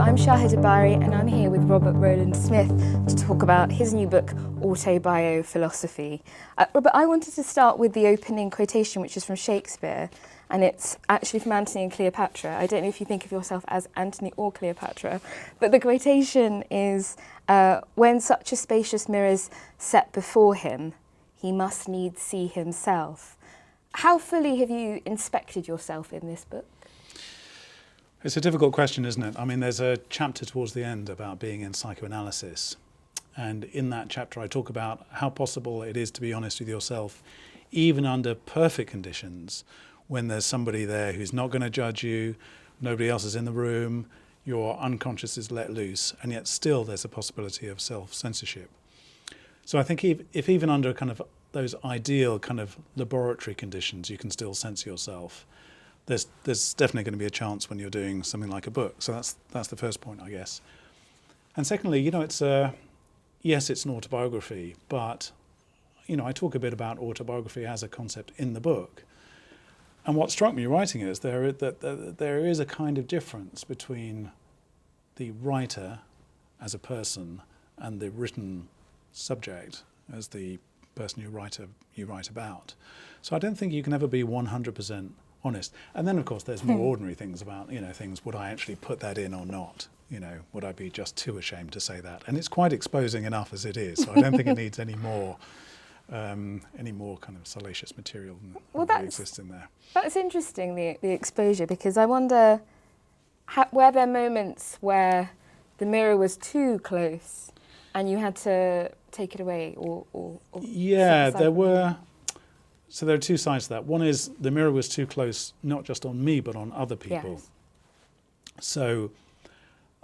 I'm Shahidha Bari and I'm here with Rowland Smith to talk about his new book, Autobiophilosophy. Robert, I wanted to start with the opening quotation, which is from Shakespeare, and it's actually from Antony and Cleopatra. I don't know if you think of yourself as Antony or Cleopatra, but the quotation is, when such a spacious mirror's set before him, he must needs see himself. How fully have you inspected yourself in this book? It's a difficult question, isn't it? I mean, there's a chapter towards the end about being in psychoanalysis. And in that chapter, I talk about how possible it is to be honest with yourself, even under perfect conditions, when there's somebody there who's not going to judge you, nobody else is in the room, your unconscious is let loose, and yet still there's a possibility of self-censorship. So I think if even under kind of those ideal kind of laboratory conditions, you can still censor yourself, there's definitely going to be a chance when you're doing something like a book. So that's the first point, I guess. And secondly, you know, yes, it's an autobiography, but I talk a bit about autobiography as a concept in the book. And what struck me writing it is there is a kind of difference between the writer as a person and the written subject as the person you write about. So I don't think you can ever be 100% honest. And then, of course, there's more ordinary things about, things, would I actually put that in or not? Would I be just too ashamed to say that? And it's quite exposing enough as it is, so I don't think it needs any more kind of salacious material than that exists in there. That's interesting, the exposure, because I wonder, were there moments where the mirror was too close and you had to take it away or yeah, there were. So there are two sides to that. One is the mirror was too close, not just on me, but on other people. Yes. So,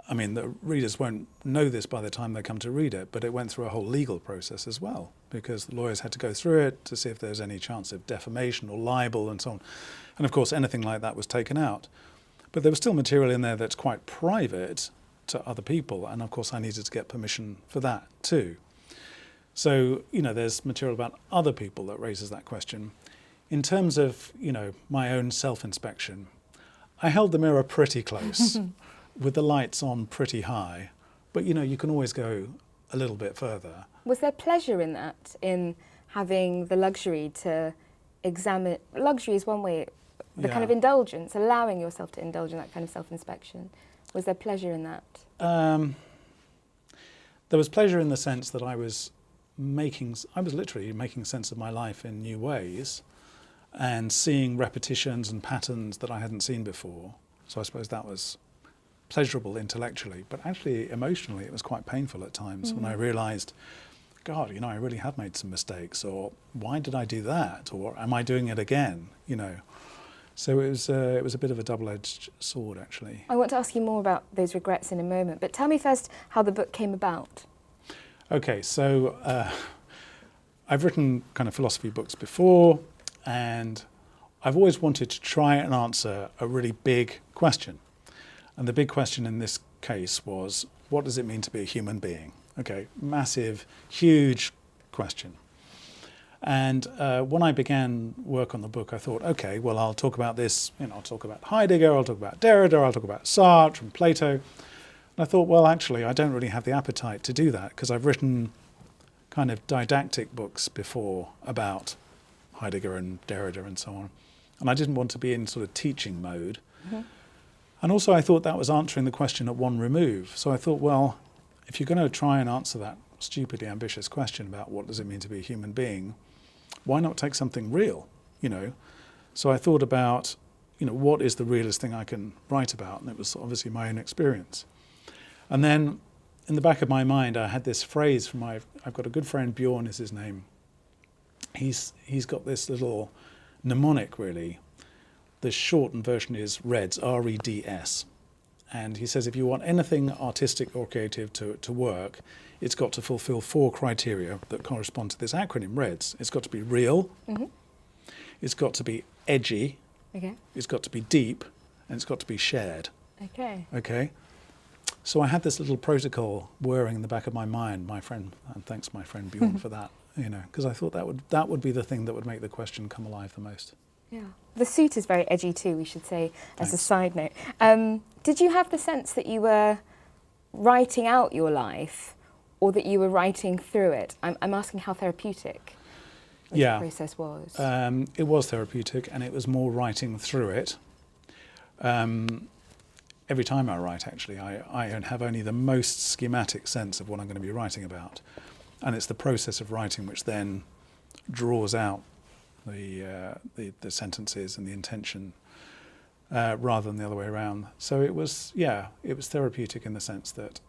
I mean, the readers won't know this by the time they come to read it, but it went through a whole legal process as well, because the lawyers had to go through it to see if there's any chance of defamation or libel and so on. And of course, anything like that was taken out. But there was still material in there that's quite private to other people. And of course, I needed to get permission for that too. So, there's material about other people that raises that question. In terms of, my own self-inspection, I held the mirror pretty close with the lights on pretty high, but, you can always go a little bit further. Was there pleasure in that, in having the luxury to examine? Luxury is one way, the kind of indulgence, allowing yourself to indulge in that kind of self-inspection. Was there pleasure in that? There was pleasure in the sense that I was literally making sense of my life in new ways and seeing repetitions and patterns that I hadn't seen before. So I suppose that was pleasurable intellectually, but actually emotionally it was quite painful at times when I realised, God, I really have made some mistakes, or why did I do that, or am I doing it again, So it was a bit of a double-edged sword, actually. I want to ask you more about those regrets in a moment, but tell me first how the book came about. Okay, so I've written kind of philosophy books before, and I've always wanted to try and answer a really big question. And the big question in this case was, what does it mean to be a human being? Okay, massive, huge question. And when I began work on the book, I thought, okay, well, I'll talk about this, I'll talk about Heidegger, I'll talk about Derrida, I'll talk about Sartre and Plato. And I thought, well, actually, I don't really have the appetite to do that, because I've written kind of didactic books before about Heidegger and Derrida and so on. And I didn't want to be in sort of teaching mode. Mm-hmm. And also I thought that was answering the question at one remove. So I thought, well, if you're going to try and answer that stupidly ambitious question about what does it mean to be a human being, why not take something real, So I thought about, what is the realest thing I can write about? And it was obviously my own experience. And then in the back of my mind, I had this phrase from I've got a good friend, Bjorn is his name. He's got this little mnemonic, really. The shortened version is REDS, R-E-D-S. And he says if you want anything artistic or creative to work, it's got to fulfill 4 criteria that correspond to this acronym, REDS. It's got to be real, it's got to be edgy, it's got to be deep, and it's got to be shared. Okay. So I had this little protocol whirring in the back of my mind, and thanks my friend Bjorn for that, because I thought that would be the thing that would make the question come alive the most. Yeah. The suit is very edgy too, we should say, as a side note. Did you have the sense that you were writing out your life, or that you were writing through it? I'm asking how therapeutic the process was. It was therapeutic, and it was more writing through it. Every time I write, actually, I have only the most schematic sense of what I'm going to be writing about. And it's the process of writing which then draws out the sentences and the intention rather than the other way around. So it was therapeutic in the sense that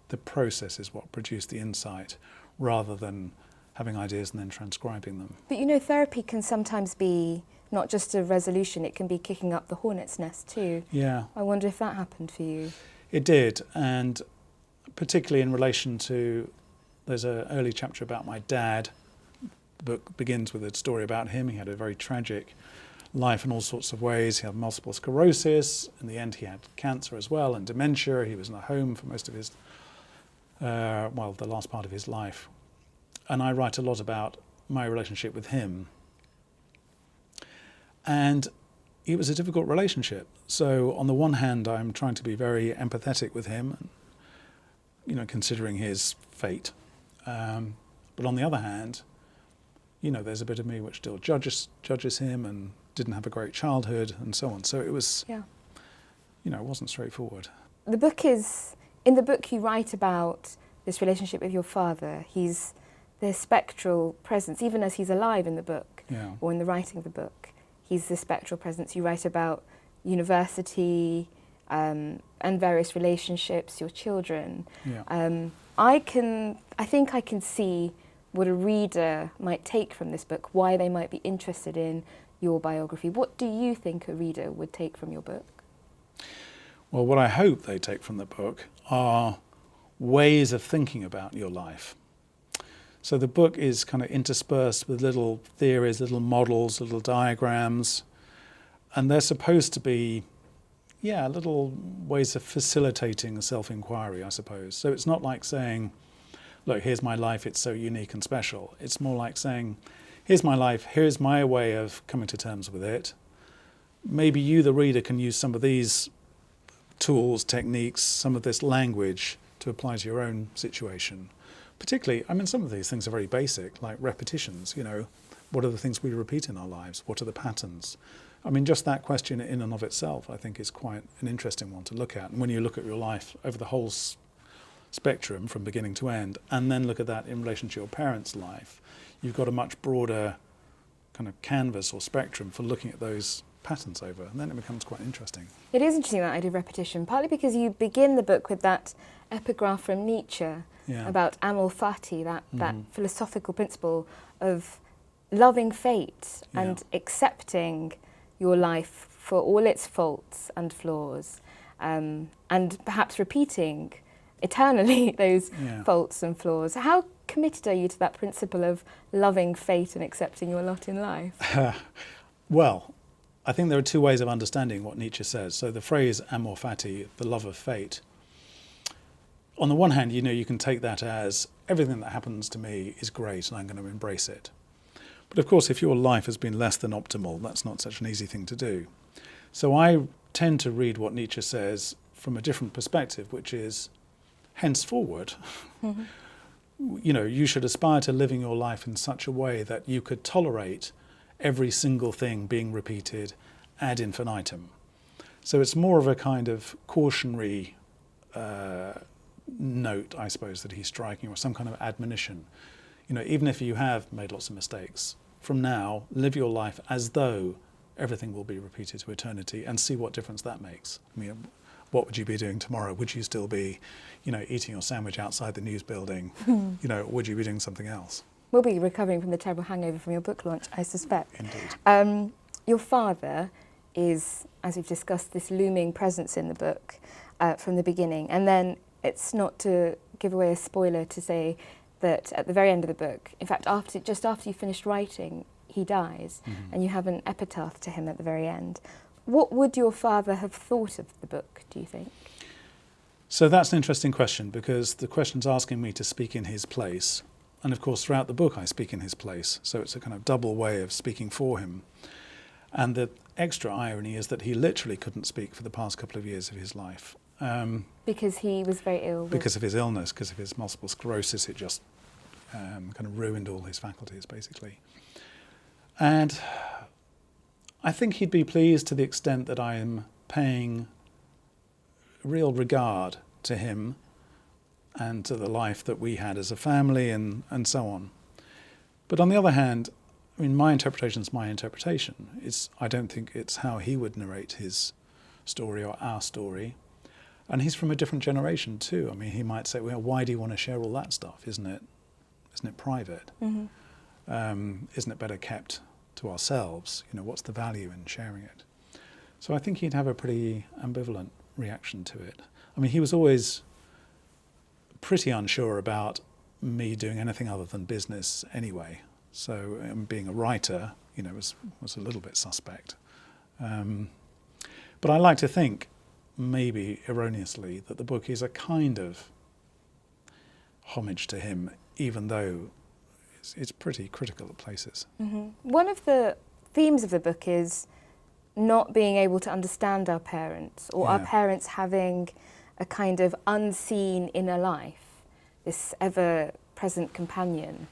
the process is what produced the insight rather than having ideas and then transcribing them. But therapy can sometimes be not just a resolution, it can be kicking up the hornet's nest too. Yeah. I wonder if that happened for you. It did, and particularly in relation to, there's an early chapter about my dad. The book begins with a story about him. He had a very tragic life in all sorts of ways. He had multiple sclerosis. In the end, he had cancer as well and dementia. He was in a home for most of his, the last part of his life. And I write a lot about my relationship with him. And it was a difficult relationship. So on the one hand, I'm trying to be very empathetic with him, considering his fate. But on the other hand, there's a bit of me which still judges him and didn't have a great childhood and so on. So it was, it wasn't straightforward. In the book you write about this relationship with your father. He's the spectral presence, even as he's alive in the book, or in the writing of the book. He's the spectral presence. You write about university and various relationships, your children. Yeah. I think I can see what a reader might take from this book, why they might be interested in your biography. What do you think a reader would take from your book? Well, what I hope they take from the book are ways of thinking about your life. So the book is kind of interspersed with little theories, little models, little diagrams, and they're supposed to be, little ways of facilitating self-inquiry, I suppose. So it's not like saying, look, here's my life, it's so unique and special. It's more like saying, here's my life, here's my way of coming to terms with it. Maybe you, the reader, can use some of these tools, techniques, some of this language to apply to your own situation. Particularly, some of these things are very basic, like repetitions, what are the things we repeat in our lives? What are the patterns? Just that question in and of itself, I think, is quite an interesting one to look at. And when you look at your life over the whole spectrum from beginning to end, and then look at that in relation to your parents' life, you've got a much broader kind of canvas or spectrum for looking at those patterns over, and then it becomes quite interesting. It is interesting, that idea of repetition, partly because you begin the book with that epigraph from Nietzsche about amor fati, that philosophical principle of loving fate and accepting your life for all its faults and flaws, and perhaps repeating eternally those faults and flaws. How committed are you to that principle of loving fate and accepting your lot in life? Well, I think there are two ways of understanding what Nietzsche says. So the phrase amor fati, the love of fate, on the one hand, you can take that as everything that happens to me is great and I'm going to embrace it. But of course, if your life has been less than optimal, that's not such an easy thing to do. So I tend to read what Nietzsche says from a different perspective, which is, henceforward, you should aspire to living your life in such a way that you could tolerate every single thing being repeated ad infinitum. So it's more of a kind of cautionary note, I suppose, that he's striking, or some kind of admonition. Even if you have made lots of mistakes, from now, live your life as though everything will be repeated to eternity, and see what difference that makes. What would you be doing tomorrow? Would you still be, eating your sandwich outside the news building? Would you be doing something else? We'll be recovering from the terrible hangover from your book launch, I suspect. Indeed. Your father is, as we've discussed, this looming presence in the book from the beginning. And then it's not to give away a spoiler to say that at the very end of the book, in fact, just after you finished writing, he dies, and you have an epitaph to him at the very end. What would your father have thought of the book, do you think? So that's an interesting question, because the question's asking me to speak in his place. And of course, throughout the book, I speak in his place. So it's a kind of double way of speaking for him. And the extra irony is that he literally couldn't speak for the past couple of years of his life. Because he was very ill. Because of his illness, because of his multiple sclerosis, it just kind of ruined all his faculties, basically. And I think he'd be pleased to the extent that I am paying real regard to him and to the life that we had as a family and so on. But on the other hand, I mean, my interpretation is my interpretation. I don't think it's how he would narrate his story or our story. And he's from a different generation too. I mean, he might say, well, why do you want to share all that stuff? Isn't it private? Mm-hmm. Isn't it better kept to ourselves? You know, what's the value in sharing it? So I think he'd have a pretty ambivalent reaction to it. I mean, he was always pretty unsure about me doing anything other than business anyway. So being a writer, you know, was a little bit suspect. But I like to think, maybe erroneously, that the book is a kind of homage to him, even though it's pretty critical at places. Mm-hmm. One of the themes of the book is not being able to understand our parents, or our parents having a kind of unseen inner life, this ever-present companion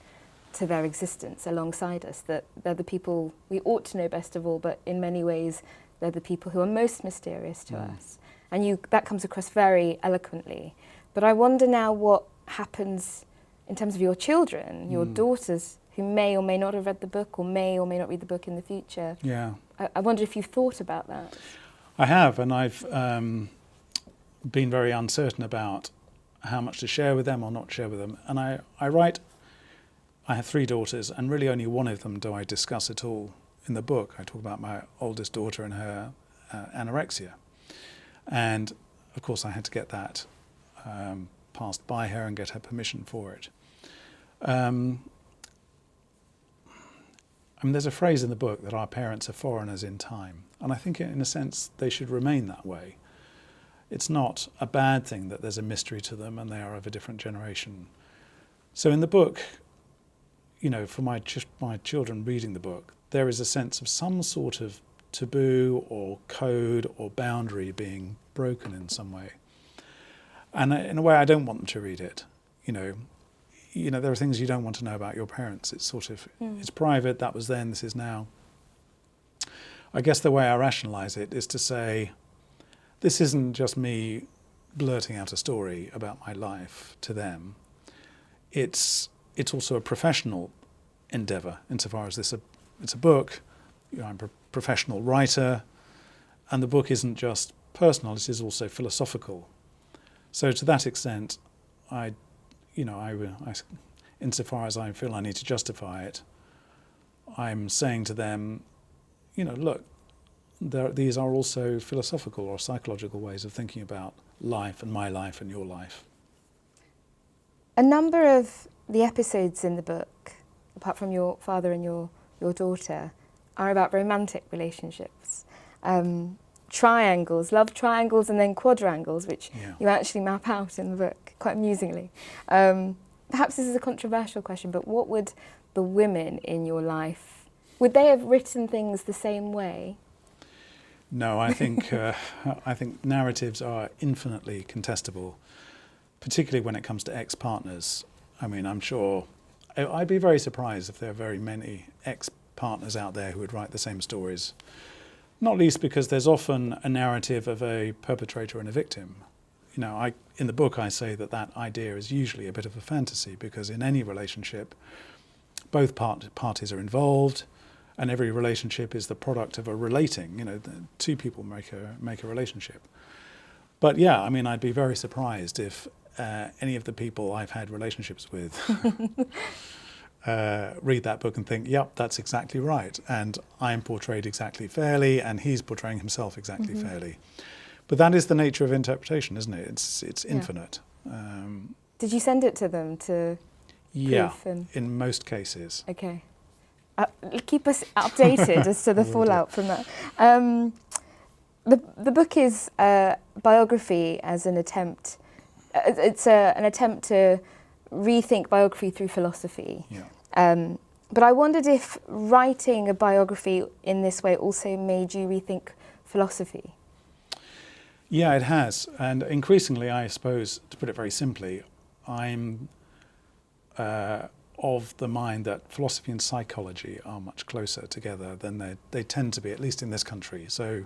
to their existence alongside us, that they're the people we ought to know best of all, but in many ways they're the people who are most mysterious to us. And that comes across very eloquently. But I wonder now what happens in terms of your children, your daughters, who may or may not have read the book, or may not read the book in the future. Yeah. I wonder if you've thought about that. I have, and I've been very uncertain about how much to share with them or not share with them. And I have 3 daughters, and really only one of them do I discuss at all in the book. I talk about my oldest daughter and her anorexia. And of course I had to get that passed by her and get her permission for it. I mean, there's a phrase in the book that our parents are foreigners in time. And I think in a sense they should remain that way. It's not a bad thing that there's a mystery to them and they are of a different generation. So in the book, you know, for my children reading the book, there is a sense of some sort of taboo or code or boundary being broken in some way. And in a way, I don't want them to read it. You know, there are things you don't want to know about your parents. It's sort of, it's private, that was then, this is now. I guess the way I rationalize it is to say, this isn't just me blurting out a story about my life to them. It's also a professional endeavor, insofar as it's a book. You know, I'm a professional writer, and the book isn't just personal, it is also philosophical. So to that extent, insofar as I feel I need to justify it, I'm saying to them, you know, look, these are also philosophical or psychological ways of thinking about life and my life and your life. A number of the episodes in the book, apart from your father and your daughter, are about romantic relationships. Triangles, love triangles, and then quadrangles, which you actually map out in the book, quite amusingly. Perhaps this is a controversial question, but what would the women in your life, would they have written things the same way? No, I think narratives are infinitely contestable, particularly when it comes to ex-partners. I mean, I'm sure, I'd be very surprised if there are very many ex-partners out there who would write the same stories. Not least because there's often a narrative of a perpetrator and a victim. You know, in the book I say that idea is usually a bit of a fantasy, because in any relationship, both parties are involved, and every relationship is the product of a relating. You know, the 2 people make a relationship. But yeah, I mean, I'd be very surprised if any of the people I've had relationships with read that book and think, yep, that's exactly right, and I'm portrayed exactly fairly, and he's portraying himself exactly fairly. But that is the nature of interpretation, isn't it? It's infinite. Did you send it to them to proof? In most cases. Okay. Keep us updated as to the fallout from that. The book is a biography as an attempt. It's an attempt to rethink biography through philosophy. Yeah. But I wondered if writing a biography in this way also made you rethink philosophy. Yeah, it has. And increasingly, I suppose, to put it very simply, I'm of the mind that philosophy and psychology are much closer together than they tend to be, at least in this country. So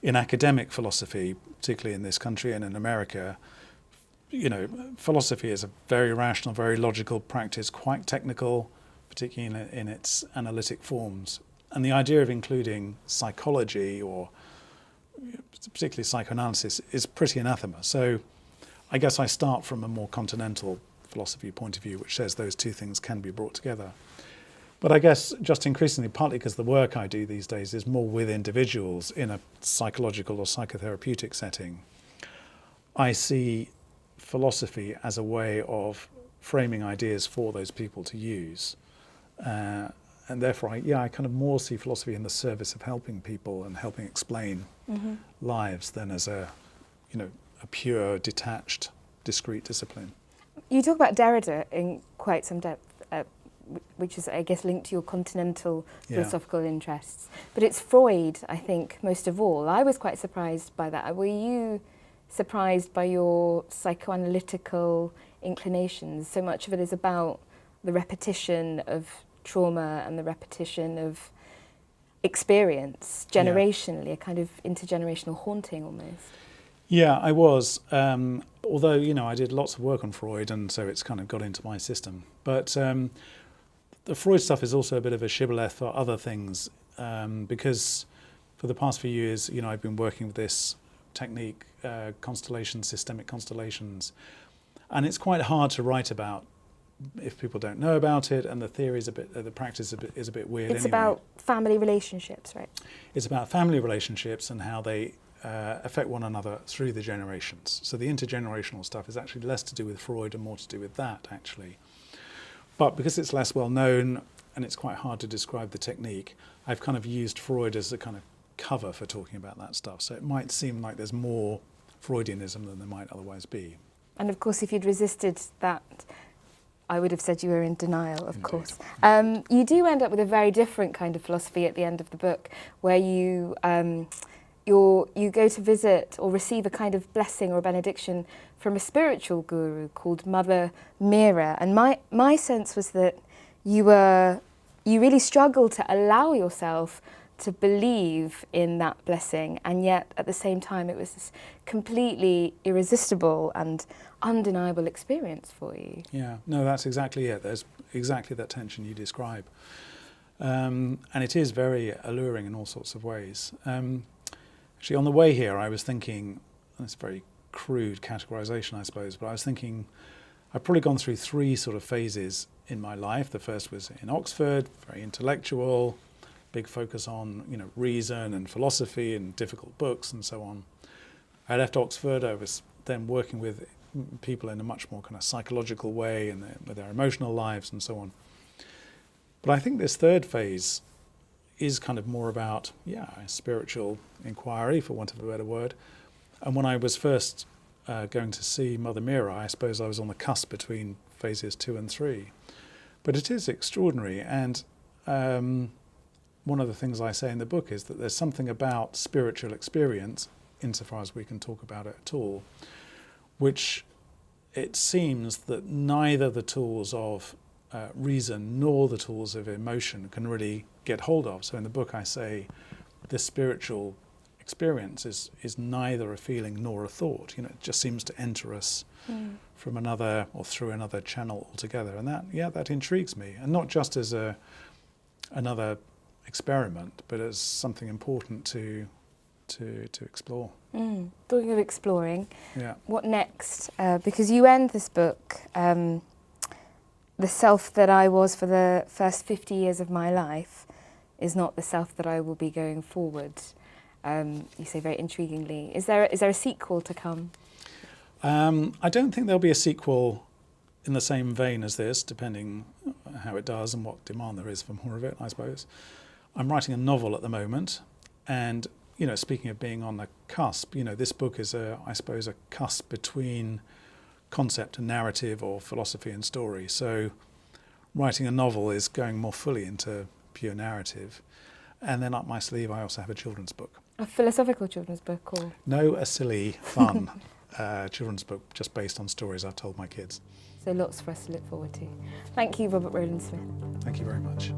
in academic philosophy, particularly in this country and in America, philosophy is a very rational, very logical practice, quite technical, particularly in its analytic forms. And the idea of including psychology or particularly psychoanalysis is pretty anathema. So I guess I start from a more continental philosophy point of view, which says those two things can be brought together. But I guess just increasingly, partly because the work I do these days is more with individuals in a psychological or psychotherapeutic setting, I see philosophy as a way of framing ideas for those people to use. And therefore, I kind of more see philosophy in the service of helping people and helping explain lives than as a pure, detached, discrete discipline. You talk about Derrida in quite some depth, which is, I guess, linked to your continental philosophical interests. But it's Freud, I think, most of all. I was quite surprised by that. Were you surprised by your psychoanalytical inclinations? So much of it is about the repetition of trauma and the repetition of experience generationally, a kind of intergenerational haunting almost. Yeah, I was. Although, I did lots of work on Freud, and so it's kind of got into my system. But the Freud stuff is also a bit of a shibboleth for other things, because for the past few years, I've been working with this technique, constellations, systemic constellations, and it's quite hard to write about if people don't know about it, and the theory is the practice is a bit weird. It's anyway. about family relationships, right? It's about family relationships and how they affect one another through the generations. So the intergenerational stuff is actually less to do with Freud and more to do with that, actually. But because it's less well known and it's quite hard to describe the technique, I've kind of used Freud as a kind of cover for talking about that stuff. So it might seem like there's more Freudianism than there might otherwise be. And of course, if you'd resisted that, I would have said you were in denial, of Indeed. course. You do end up with a very different kind of philosophy at the end of the book, where you go to visit or receive a kind of blessing or benediction from a spiritual guru called Mother Meera. And my sense was that you really struggled to allow yourself to believe in that blessing, and yet at the same time it was this completely irresistible and undeniable experience for you. Yeah, no, that's exactly it. There's exactly that tension you describe. And it is very alluring in all sorts of ways. Actually, on the way here, I was thinking, and it's a very crude categorization, I suppose, but I was thinking I've probably gone through three sort of phases in my life. The first was in Oxford, very intellectual, big focus on reason and philosophy and difficult books and so on. I left Oxford. I was then working with people in a much more kind of psychological way and with their emotional lives and so on. But I think this third phase is kind of more about a spiritual inquiry, for want of a better word. And when I was first going to see Mother Meera, I suppose I was on the cusp between phases 2 and 3. But it is extraordinary, and one of the things I say in the book is that there's something about spiritual experience, insofar as we can talk about it at all, which it seems that neither the tools of reason nor the tools of emotion can really get hold of. So in the book I say this spiritual experience is neither a feeling nor a thought. It just seems to enter us from another or through another channel altogether. And that intrigues me, and not just as another experiment, but as something important to explore. Talking of exploring, what next? Because you end this book, the self that I was for the first 50 years of my life is not the self that I will be going forward. You say very intriguingly. Is there a sequel to come? I don't think there'll be a sequel in the same vein as this, depending how it does and what demand there is for more of it, I suppose. I'm writing a novel at the moment, and speaking of being on the cusp, this book is I suppose a cusp between concept and narrative, or philosophy and story. So writing a novel is going more fully into pure narrative. And then up my sleeve I also have a children's book. A philosophical children's book, or? No, a silly, fun children's book just based on stories I've told my kids. So lots for us to look forward to. Thank you, Robert Rowland Smith. Thank you very much.